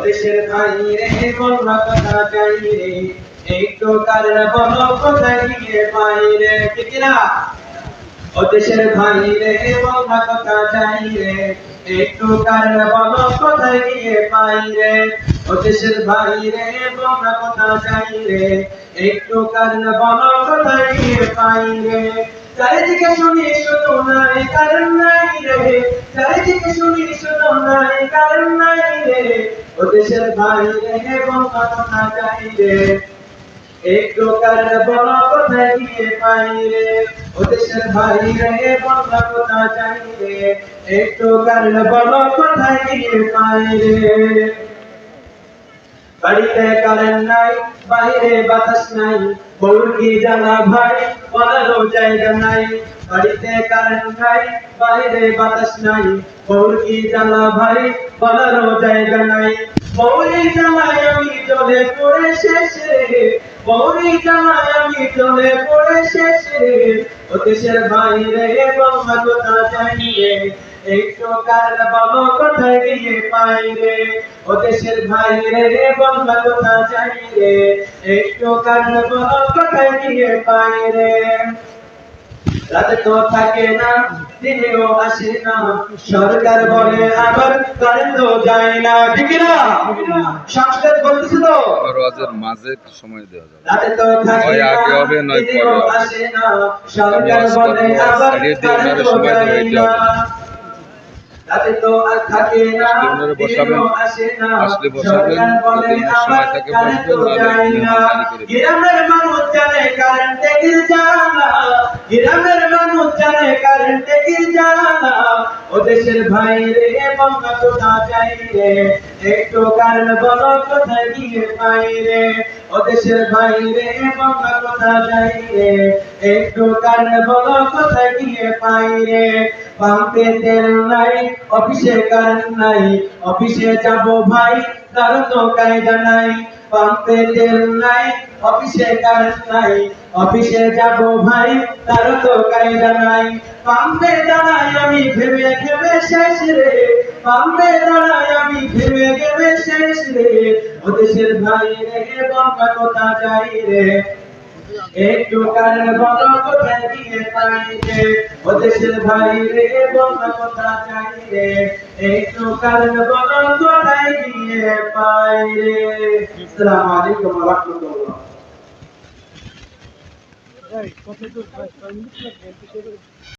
দেশের ভাই রে বলবা কথা চাই রে একটু কারণ বলো কোথায় গিয়ে পাই রে ঠিক না ও দেশের ভাই রে বলবা কথা চাই রে একটু কারণ বলো কোথায় গিয়ে পাই রে ও দেশের ভাই রে বলবা কথা চাই রে একটু কারণ বলো কোথায় গিয়ে পাই রে চারিদিকে শুনি শুধু নাই কারণ নাই রে চারিদিকে শুনি শুধু নাই কারণ নাই রে ও দেশের ভাই রে বলবা কথা চাই রে একটু কারণ বলো কোথায় গিয়ে পাই রে ও দেশের ভাই রে বলবা কথা চাই রে একটু কারণ বলো কোথায় গিয়ে পাই রে বাড়িতে কারেন্ট নাই বাইরে বাতাস নাই বউর কি জানা ভাই বলারও জায়গা নাই বাড়িতে কারেন্ট নাই বাইরে বাতাস নাই বউর কি জানা ভাই বলারও জায়গা নাই বউরি জামাই আমি চলে পড়ে শেষ রে বউরি জামাই আমি চলে পড়ে শেষ রে ও দেশের ভাই রে বলবা কথা চাই রে একটু কারণ বলো কোথায় গিয়ে পাই রে ও দেশের ভাই রে বলবা কথা চাই রে একটু কারণ বলো কোথায় গিয়ে পাই রে রাতে তো থাকে না দিনেও আসে না সরকার বলে আবার কারেন্ট যায় না ঠিক না সংস্কার বলতেছে তো রোজের মাঝে সময় দেওয়া যাবে রাতে তো থাকে না আগে হবে নয় পরে দিনেও আসে না সরকার বলে আবার কারেন্ট যায় না রাতে তো আর থাকে না দিনেও আসে না সরকার বলে আবার কারেন্ট যায় না গ্রামের মানুষ জানে কারেন্টে গিয়ে জানা গ্রামের মানুষ জানে কারেন্টে গিয়ে জানা ও দেশের ভাই রে বলবা কথা চাই রে একটু কারণ বলো কোথায় গিয়ে পাই রে ও দেশের ভাই রে বলবা কথা চাই রে একটু কারণ বলো কোথায় গিয়ে পাই রে পাম্পে তেল নাই অফিসে কারেন্ট নাই অফিসে যাব ভাই তার তো কায়দা নাই পাম্পে তেল নাই অফিসে কারেন্ট নাই অফিসে যাব ভাই তার তো কায়দা নাই পাম্পে দাঁড়াই আমি ভেবে ভেবে শেষ রে পাম্পে দাঁড়াই আমি ভেবে ভেবে শেষ রে ও দেশের ভাই রে বলবা কথা চাই রে একটু কারণ বলো কোথায় গিয়ে পাই রে ও দেশের ভাই রে বলবা কথা চাই রে একটু কারণ বলো কোথায় গিয়ে পাই রে আসসালামু আলাইকুম ওয়া রাহমাতুল্লাহ